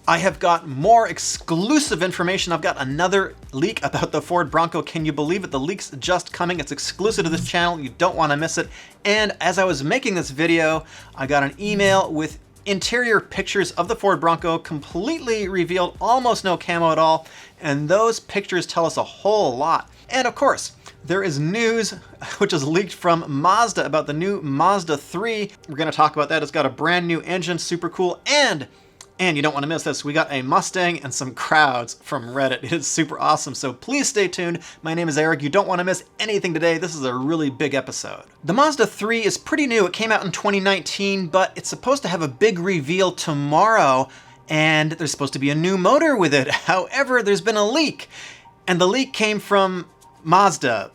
I have got more exclusive information. I've got another leak about the Ford Bronco. Can you believe it? The leak's just coming. It's exclusive to this channel. You don't want to miss it. And as I was making this video, I got an email with interior pictures of the Ford Bronco, completely revealed, almost no camo at all. And those pictures tell us a whole lot. And of course, there is news which is leaked from Mazda about the new Mazda 3. We're going to talk about that. It's got a brand new engine, super cool. And you don't want to miss this, we got a Mustang and some crowds from Reddit. It is super awesome, so please stay tuned. My name is Eric. You don't want to miss anything today. This is a really big episode. The Mazda 3 is pretty new. It came out in 2019, but it's supposed to have a big reveal tomorrow, and there's supposed to be a new motor with it. However, there's been a leak, and the leak came from Mazda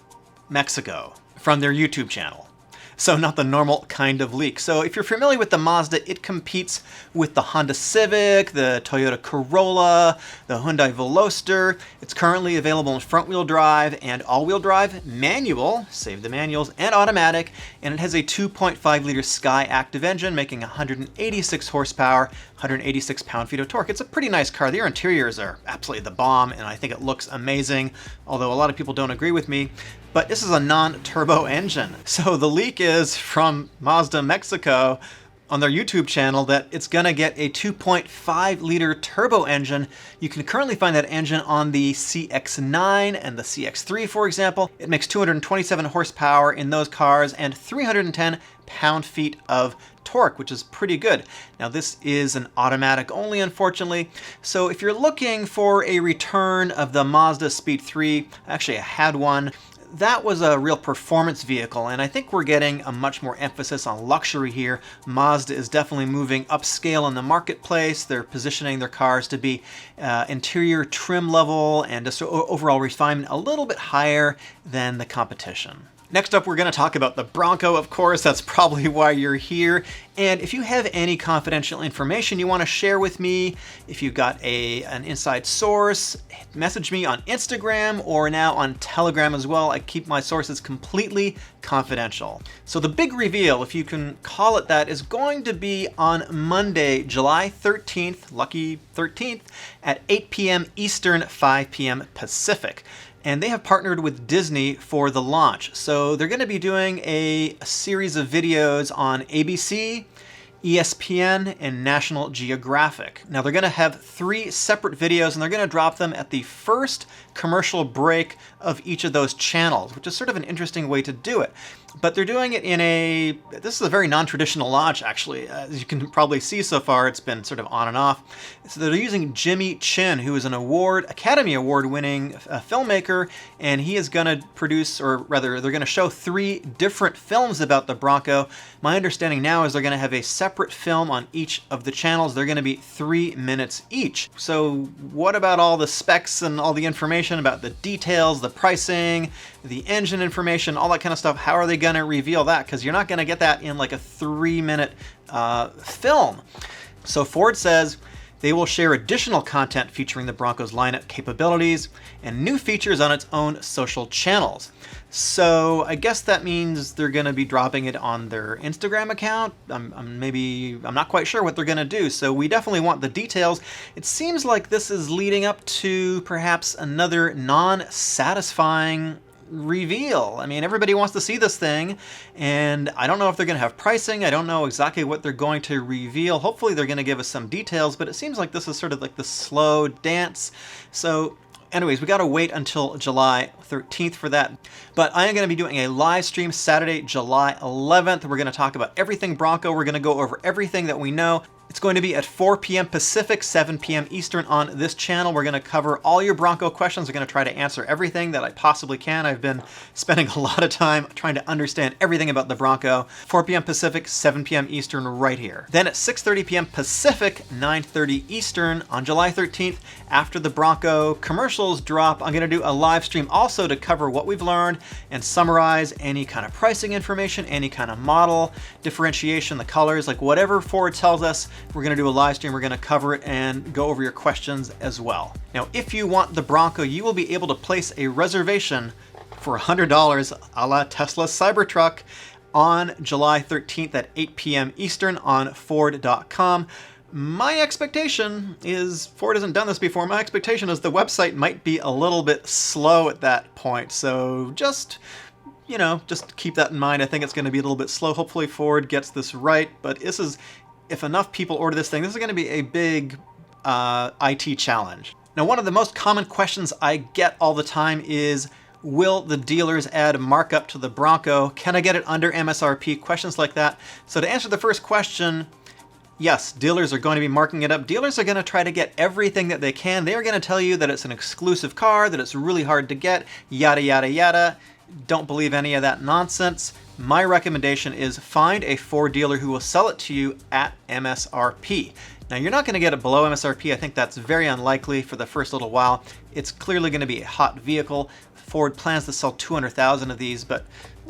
Mexico, from their YouTube channel. So not the normal kind of leak. So if you're familiar with the Mazda, it competes with the Honda Civic, the Toyota Corolla, the Hyundai Veloster. It's currently available in front-wheel drive and all-wheel drive, manual, save the manuals, and automatic. And it has a 2.5-liter Sky Active engine, making 186 horsepower, 186 pound-feet of torque. It's a pretty nice car. Their interiors are absolutely the bomb, and I think it looks amazing, although a lot of people don't agree with me. But this is a non-turbo engine. So the leak is from Mazda Mexico on their YouTube channel that it's gonna get a 2.5-liter turbo engine. You can currently find that engine on the CX-9 and the CX-3, for example. It makes 227 horsepower in those cars and 310 pound-feet of torque, which is pretty good. Now this is an automatic only, unfortunately. So if you're looking for a return of the Mazda Speed 3, actually I had one, that was a real performance vehicle, and I think we're getting a much more emphasis on luxury here. Mazda is definitely moving upscale in the marketplace. They're positioning their cars to be interior trim level and just overall refinement a little bit higher than the competition. Next up, we're going to talk about the Bronco, of course. That's probably why you're here. And if you have any confidential information you want to share with me, if you've got an inside source, message me on Instagram or now on Telegram as well. I keep my sources completely confidential. So the big reveal, if you can call it that, is going to be on Monday, July 13th, lucky 13th, at 8 p.m. Eastern, 5 p.m. Pacific. And they have partnered with Disney for the launch. So they're going to be doing a series of videos on ABC, ESPN, and National Geographic. Now they're going to have 3 separate videos, and they're going to drop them at the first commercial break of each of those channels, which is sort of an interesting way to do it. But they're doing it in this is a very non-traditional launch, actually. As you can probably see so far, it's been sort of on and off. So they're using Jimmy Chin, who is an Academy Award winning filmmaker, and he is going to produce, or rather, they're going to show 3 different films about the Bronco. My understanding now is they're going to have a separate film on each of the channels. They're going to be 3 minutes each. So what about all the specs and all the information about the details, the pricing, the engine information, all that kind of stuff? How are they going to reveal that? Because you're not going to get that in like a 3-minute film. So Ford says they will share additional content featuring the Bronco's lineup capabilities and new features on its own social channels. So I guess that means they're going to be dropping it on their Instagram account. I'm not quite sure what they're going to do. So we definitely want the details. It seems like this is leading up to perhaps another non-satisfying reveal. I mean, everybody wants to see this thing, and I don't know if they're going to have pricing. I don't know exactly what they're going to reveal. Hopefully they're going to give us some details, but it seems like this is sort of like the slow dance. So anyways, we got to wait until July 13th for that. But I am going to be doing a live stream Saturday, July 11th. We're going to talk about everything Bronco. We're going to go over everything that we know. It's going to be at 4 p.m. Pacific, 7 p.m. Eastern on this channel. We're going to cover all your Bronco questions. We're going to try to answer everything that I possibly can. I've been spending a lot of time trying to understand everything about the Bronco. 4 p.m. Pacific, 7 p.m. Eastern right here. Then at 6:30 p.m. Pacific, 9:30 Eastern on July 13th, after the Bronco commercials drop, I'm going to do a live stream also to cover what we've learned and summarize any kind of pricing information, any kind of model differentiation, the colors, like whatever Ford tells us. We're going to do a live stream, we're going to cover it and go over your questions as well. Now, if you want the Bronco, you will be able to place a reservation for $100 a la Tesla Cybertruck on July 13th at 8 p.m. Eastern on Ford.com. My expectation is, Ford hasn't done this before, my expectation is the website might be a little bit slow at that point. So just, you know, just keep that in mind. I think it's going to be a little bit slow. Hopefully Ford gets this right. But this is, if enough people order this thing, this is going to be a big IT challenge. Now, one of the most common questions I get all the time is, will the dealers add markup to the Bronco? Can I get it under MSRP? Questions like that. So to answer the first question, yes, dealers are going to be marking it up. Dealers are going to try to get everything that they can. They are going to tell you that it's an exclusive car, that it's really hard to get, yada, yada, yada. Don't believe any of that nonsense. My recommendation is find a Ford dealer who will sell it to you at MSRP. Now, you're not going to get it below MSRP. I think that's very unlikely for the first little while. It's clearly going to be a hot vehicle. Ford plans to sell 200,000 of these, but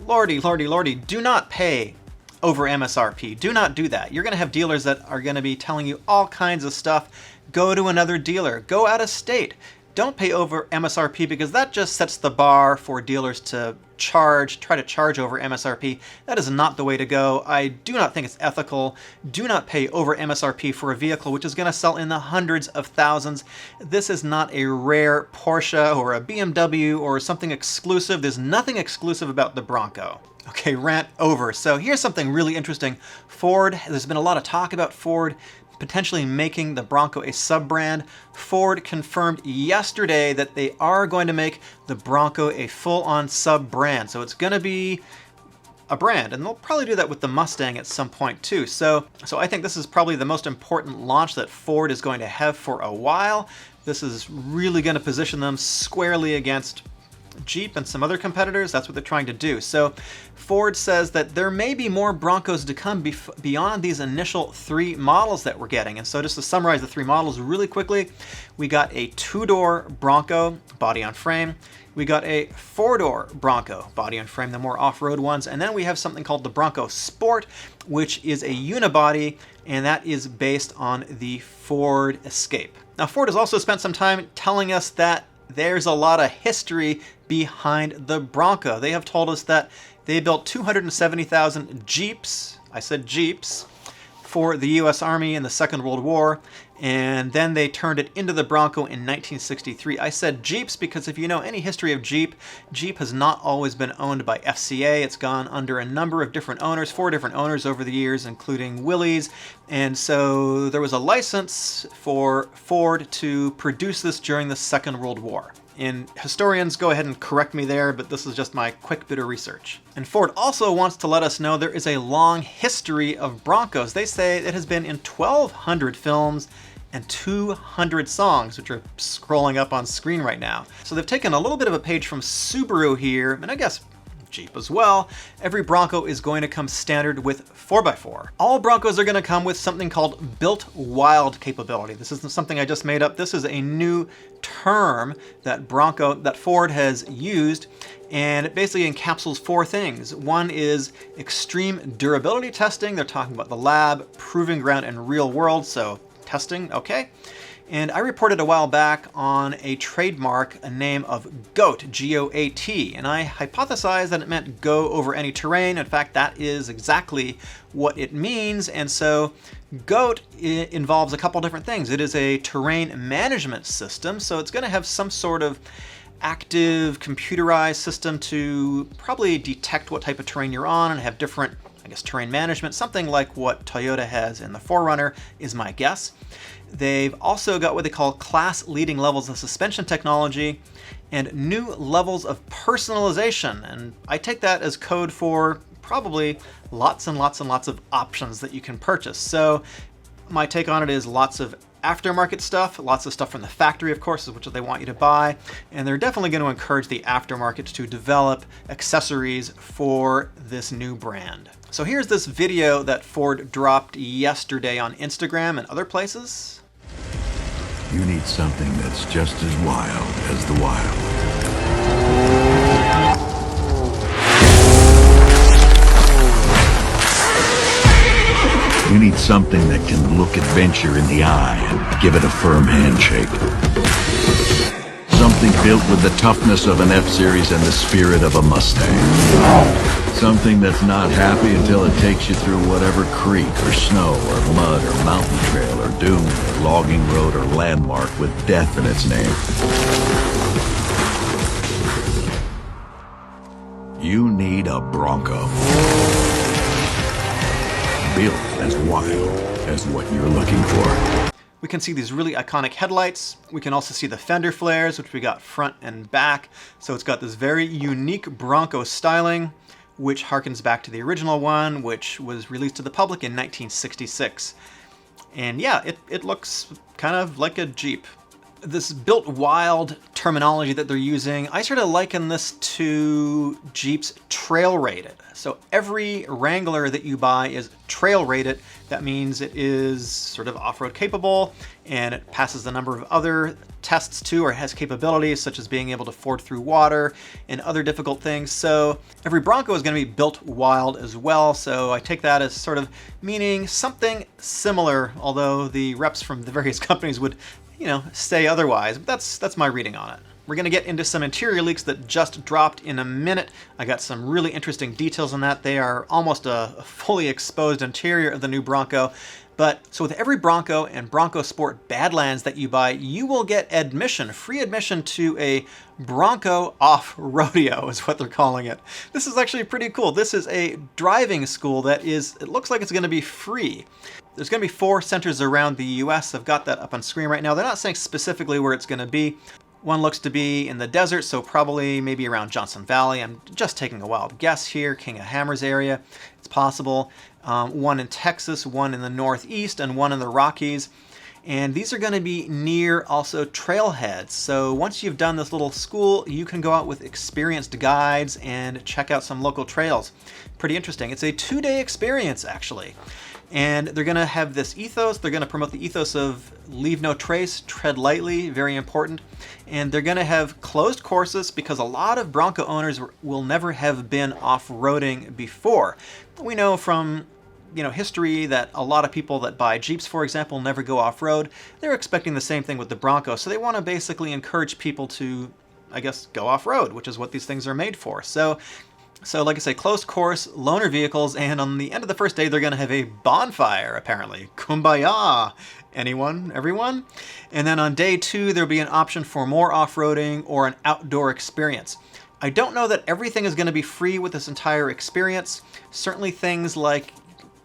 lordy, lordy, lordy, do not pay over MSRP. Do not do that. You're going to have dealers that are going to be telling you all kinds of stuff. Go to another dealer. Go out of state. Don't pay over MSRP, because that just sets the bar for dealers to try to charge over MSRP. That is not the way to go. I do not think it's ethical. Do not pay over MSRP for a vehicle which is going to sell in the hundreds of thousands. This is not a rare Porsche or a BMW or something exclusive. There's nothing exclusive about the Bronco. Okay, rant over. So here's something really interesting. Ford, there's been a lot of talk about Ford potentially making the Bronco a sub-brand. Ford confirmed yesterday that they are going to make the Bronco a full-on sub-brand. So it's going to be a brand, and they'll probably do that with the Mustang at some point too. So I think this is probably the most important launch that Ford is going to have for a while. This is really going to position them squarely against Jeep and some other competitors. That's what they're trying to do. So Ford says that there may be more Broncos to come beyond these initial 3 models that we're getting. And so just to summarize the 3 models really quickly, we got a 2-door Bronco, body on frame. We got a 4-door Bronco, body on frame, the more off-road ones. And then we have something called the Bronco Sport, which is a unibody, and that is based on the Ford Escape. Now, Ford has also spent some time telling us that there's a lot of history behind the Bronco. They have told us that they built 270,000 Jeeps, I said Jeeps, for the US Army in the Second World War, and then they turned it into the Bronco in 1963. I said Jeeps because if you know any history of Jeep, Jeep has not always been owned by FCA. It's gone under a number of different owners, 4 different owners over the years, including Willys, and so there was a license for Ford to produce this during the Second World War. And historians, go ahead and correct me there, but this is just my quick bit of research. And Ford also wants to let us know there is a long history of Broncos. They say it has been in 1,200 films and 200 songs, which are scrolling up on screen right now. So they've taken a little bit of a page from Subaru here, and I guess Jeep as well. Every Bronco is going to come standard with 4x4. All Broncos are going to come with something called built wild capability. This isn't something I just made up. This is a new term that Ford has used, and it basically encapsulates 4 things. One is extreme durability testing. They're talking about the lab, proving ground, and real world. So testing, okay. And I reported a while back on a trademark, a name of GOAT, G-O-A-T, and I hypothesized that it meant go over any terrain. In fact, that is exactly what it means. And so GOAT involves a couple different things. It is a terrain management system, so it's going to have some sort of active computerized system to probably detect what type of terrain you're on and have different, I guess, terrain management, something like what Toyota has in the 4Runner is my guess. They've also got what they call class-leading levels of suspension technology and new levels of personalization. And I take that as code for probably lots and lots and lots of options that you can purchase. So my take on it is lots of aftermarket stuff, lots of stuff from the factory, of course, which they want you to buy. And they're definitely going to encourage the aftermarket to develop accessories for this new brand. So here's this video that Ford dropped yesterday on Instagram and other places. You need something that's just as wild as the wild. You need something that can look adventure in the eye and give it a firm handshake. Something Something built with the toughness of an F-Series and the spirit of a Mustang. Something that's not happy until it takes you through whatever creek or snow or mud or mountain trail or dune or logging road or landmark with death in its name. You need a Bronco. Built as wild as what you're looking for. We can see these really iconic headlights. We can also see the fender flares, which we got front and back. So it's got this very unique Bronco styling, which harkens back to the original one, which was released to the public in 1966. And yeah, it looks kind of like a Jeep. This built wild terminology that they're using, I sort of liken this to Jeep's trail rated. So every Wrangler that you buy is trail rated. That means it is sort of off-road capable, and it passes a number of other tests too, or has capabilities such as being able to ford through water and other difficult things. So every Bronco is going to be built wild as well. So I take that as sort of meaning something similar, although the reps from the various companies would, you know, say otherwise. But that's my reading on it. We're going to get into some interior leaks that just dropped in a minute. I got some really interesting details on that. They are almost a fully exposed interior of the new Bronco. But so with every Bronco and Bronco Sport Badlands that you buy, you will get admission, free admission to a Bronco Off Rodeo is what they're calling it. This is actually pretty cool. This is a driving school that is, it looks like it's going to be free. There's going to be 4 centers around the US. I've got that up on screen right now. They're not saying specifically where it's going to be. One looks to be in the desert, so probably maybe around Johnson Valley. I'm just taking a wild guess here. King of Hammers area, it's possible. One in Texas, one in the Northeast, and one in the Rockies. And these are going to be near also trailheads. So once you've done this little school, you can go out with experienced guides and check out some local trails. Pretty interesting. It's a 2-day experience, actually. And they're going to have this ethos. They're going to promote the ethos of leave no trace, tread lightly, very important. And they're going to have closed courses because a lot of Bronco owners will never have been off-roading before. We know from history that a lot of people that buy Jeeps, for example, never go off-road. They're expecting the same thing with the Bronco. So they want to basically encourage people to, I guess, go off-road, which is what these things are made for. So like I say, closed course, loaner vehicles, and on the end of the first day, they're going to have a bonfire, apparently. Kumbaya! Anyone? Everyone? And then on day 2, there'll be an option for more off-roading or an outdoor experience. I don't know that everything is going to be free with this entire experience. Certainly things like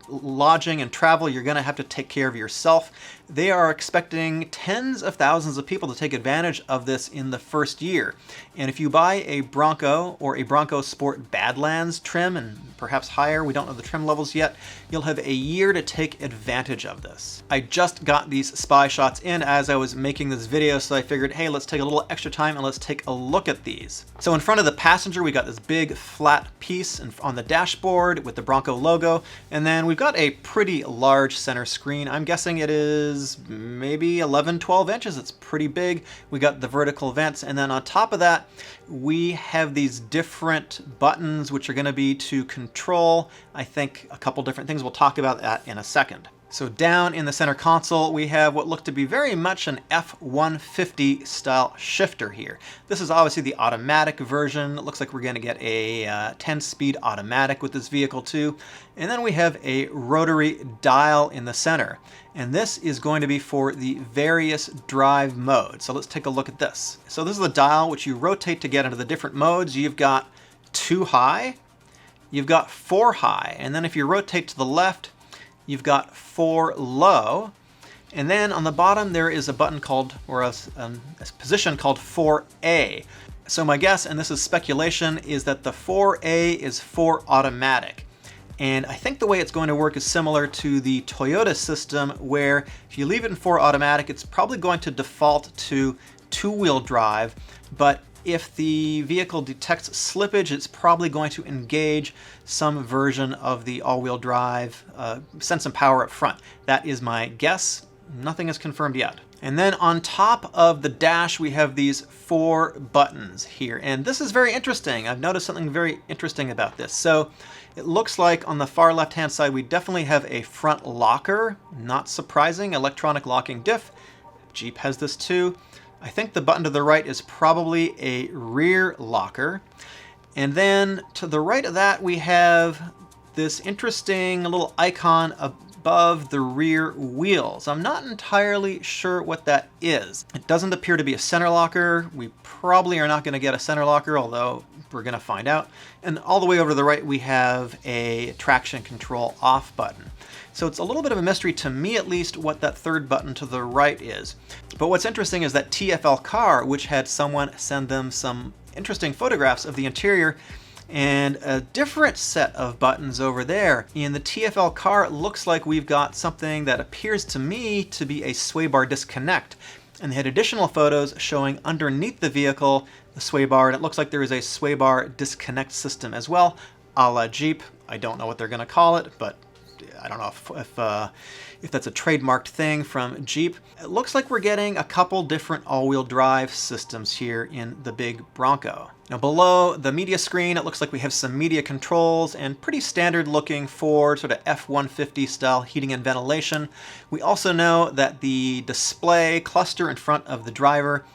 lodging and travel, you're going to have to take care of yourself. They are expecting tens of thousands of people to take advantage of this in the first year. And if you buy a Bronco or a Bronco Sport Badlands trim, and perhaps higher, we don't know the trim levels yet, you'll have a year to take advantage of this. I just got these spy shots in as I was making this video, so I figured, hey, let's take a little extra time and let's take a look at these. So in front of the passenger, we got this big flat piece on the dashboard with the Bronco logo, and then we've got a pretty large center screen. I'm guessing it is maybe 11-12 inches. It's pretty big. We got the vertical vents, and then on top of that we have these different buttons which are going to be to control, I think, a couple different things. We'll talk about that in a second. So down in the center console, we have what looked to be very much an F-150 style shifter here. This is obviously the automatic version. It looks like we're going to get a 10-speed automatic with this vehicle too. And then we have a rotary dial in the center. And this is going to be for the various drive modes. So let's take a look at this. So this is the dial which you rotate to get into the different modes. You've got 2 high, you've got 4 high, and then if you rotate to the left, you've got 4 low, and then on the bottom there is a button called, or a position called 4A. So my guess, and this is speculation, is that the 4A is for automatic. And I think the way it's going to work is similar to the Toyota system, where if you leave it in 4 automatic, it's probably going to default to 2-wheel drive, but if the vehicle detects slippage, it's probably going to engage some version of the all-wheel drive, send some power up front. That is my guess. Nothing is confirmed yet. And then on top of the dash, we have these 4 buttons here. And this is very interesting. I've noticed something very interesting about this. So it looks like on the far left-hand side, we definitely have a front locker. Not surprising, electronic locking diff. Jeep has this too. I think the button to the right is probably a rear locker. And then to the right of that, we have this interesting little icon above the rear wheels. I'm not entirely sure what that is. It doesn't appear to be a center locker. We probably are not going to get a center locker, although we're going to find out. And all the way over to the right, we have a traction control off button. So it's a little bit of a mystery to me, at least, what that third button to the right is. But what's interesting is that TFL car, which had someone send them some interesting photographs of the interior, and a different set of buttons over there. In the TFL car, it looks like we've got something that appears to me to be a sway bar disconnect. And they had additional photos showing underneath the vehicle the sway bar, and it looks like there is a sway bar disconnect system as well, a la Jeep. I don't know what they're going to call it, but I don't know if that's a trademarked thing from Jeep. It looks like we're getting a couple different all-wheel drive systems here in the big Bronco. Now below the media screen, it looks like we have some media controls and pretty standard looking Ford sort of F-150 style heating and ventilation. We also know that the display cluster in front of the driver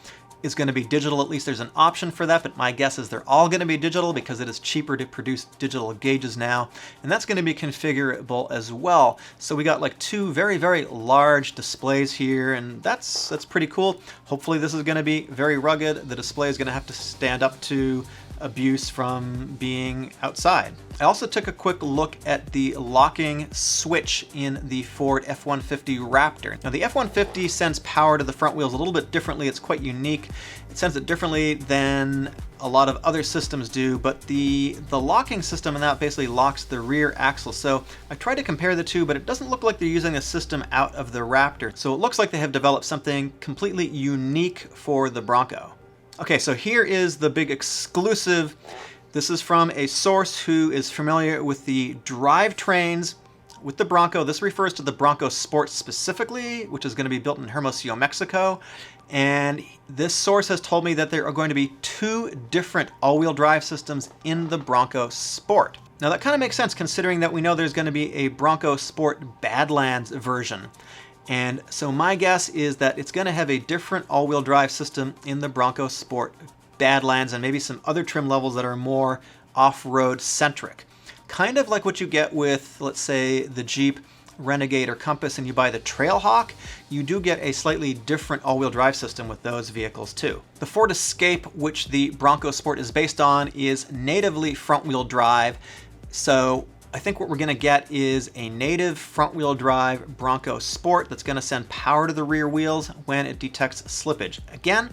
is going to be digital. At least there's an option for that, but my guess is they're all going to be digital because it is cheaper to produce digital gauges now, and that's going to be configurable as well. So we got like two very, very large displays here, and that's pretty cool. Hopefully this is going to be very rugged. The display is going to have to stand up to abuse from being outside. I also took a quick look at the locking switch in the Ford F-150 Raptor. Now the F-150 sends power to the front wheels a little bit differently. It's quite unique. It sends it differently than a lot of other systems do, but the locking system in that basically locks the rear axle. So I tried to compare the two, but it doesn't look like they're using a system out of the Raptor. So it looks like they have developed something completely unique for the Bronco. Okay, so here is the big exclusive. This is from a source who is familiar with the drivetrains with the Bronco. This refers to the Bronco Sport specifically, which is going to be built in Hermosillo, Mexico. And this source has told me that there are going to be two different all-wheel drive systems in the Bronco Sport. Now that kind of makes sense considering that we know there's going to be a Bronco Sport Badlands version. And so my guess is that it's going to have a different all-wheel drive system in the Bronco Sport Badlands and maybe some other trim levels that are more off-road centric. Kind of like what you get with, let's say, the Jeep Renegade or Compass and you buy the Trailhawk, you do get a slightly different all-wheel drive system with those vehicles too. The Ford Escape, which the Bronco Sport is based on, is natively front-wheel drive. So I think what we're going to get is a native front-wheel drive Bronco Sport that's going to send power to the rear wheels when it detects slippage. Again,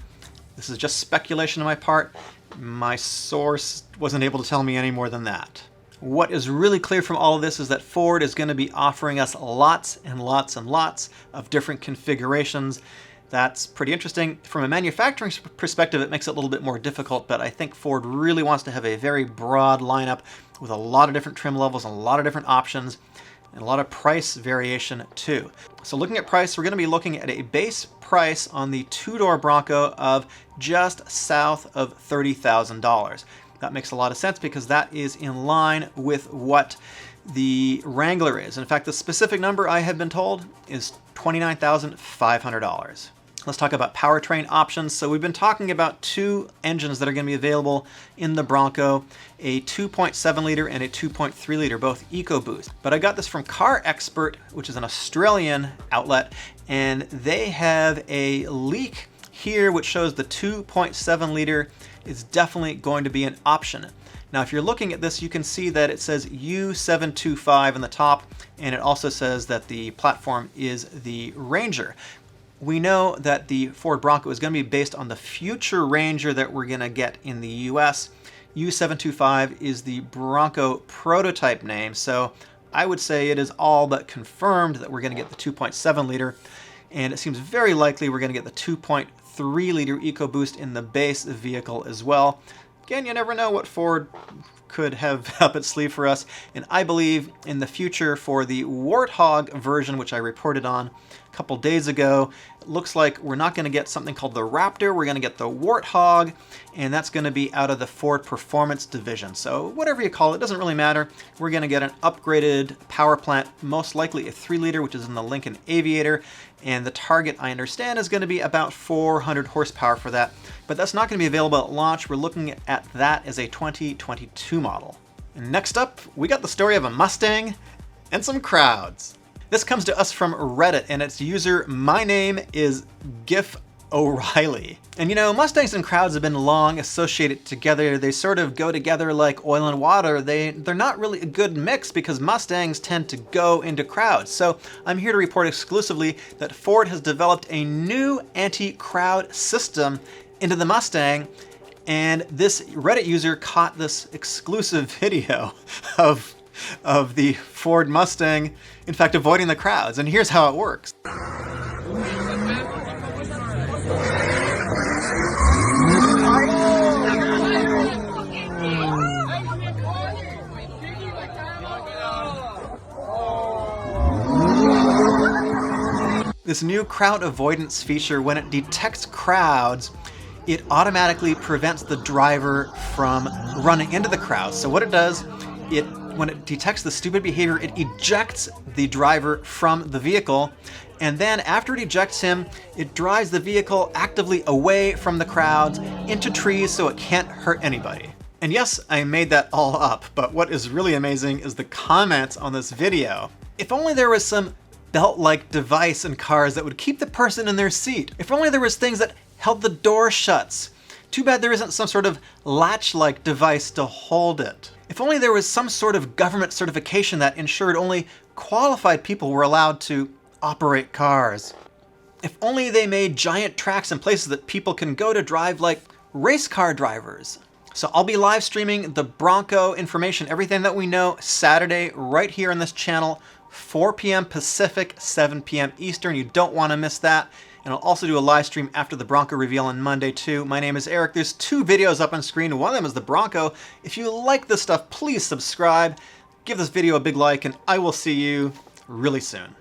this is just speculation on my part. My source wasn't able to tell me any more than that. What is really clear from all of this is that Ford is going to be offering us lots and lots and lots of different configurations. That's pretty interesting. From a manufacturing perspective, it makes it a little bit more difficult, but I think Ford really wants to have a very broad lineup with a lot of different trim levels, a lot of different options, and a lot of price variation too. So looking at price, we're going to be looking at a base price on the two-door Bronco of just south of $30,000. That makes a lot of sense because that is in line with what the Wrangler is. In fact, the specific number I have been told is $29,500. Let's talk about powertrain options. So we've been talking about two engines that are going to be available in the Bronco, a 2.7 liter and a 2.3 liter, both EcoBoost. But I got this from Car Expert, which is an Australian outlet, and they have a leak here which shows the 2.7 liter is definitely going to be an option. Now, if you're looking at this, you can see that it says U725 on the top, and it also says that the platform is the Ranger. We know that the Ford Bronco is going to be based on the future Ranger that we're going to get in the US. U725 is the Bronco prototype name, so I would say it is all but confirmed that we're going to get the 2.7 liter, and it seems very likely we're going to get the 2.3 liter EcoBoost in the base vehicle as well. Again, you never know what Ford could have up its sleeve for us, and I believe in the future for the Warthog version, which I reported on a couple days ago. It looks like we're not going to get something called the Raptor, we're going to get the Warthog, and that's going to be out of the Ford Performance division. So whatever you call it, doesn't really matter. We're going to get an upgraded power plant, most likely a 3-liter, which is in the Lincoln Aviator, and the target, I understand, is going to be about 400 horsepower for that. But that's not going to be available at launch. We're looking at that as a 2022 model. And next up, we got the story of a Mustang and some crowds. This comes to us from Reddit, and its user, my name is GIF O'Reilly. And you know, Mustangs and crowds have been long associated together. They sort of go together like oil and water. They're not really a good mix because Mustangs tend to go into crowds. So I'm here to report exclusively that Ford has developed a new anti-crowd system into the Mustang, and this Reddit user caught this exclusive video of the Ford Mustang, in fact, avoiding the crowds. And here's how it works. This new crowd avoidance feature, when it detects crowds, it automatically prevents the driver from running into the crowd. So what it does, when it detects the stupid behavior, it ejects the driver from the vehicle, and then after it ejects him, it drives the vehicle actively away from the crowds into trees so it can't hurt anybody. And yes, I made that all up, but what is really amazing is the comments on this video. If only there was some belt-like device in cars that would keep the person in their seat. If only there was things that held the door shuts. Too bad there isn't some sort of latch-like device to hold it. If only there was some sort of government certification that ensured only qualified people were allowed to operate cars. If only they made giant tracks in places that people can go to drive like race car drivers. So I'll be live streaming the Bronco information, everything that we know, Saturday right here on this channel, 4 p.m. Pacific, 7 p.m. Eastern. You don't want to miss that. And I'll also do a live stream after the Bronco reveal on Monday too. My name is Eric. There's 2 videos up on screen. One of them is the Bronco. If you like this stuff, please subscribe, give this video a big like, and I will see you really soon.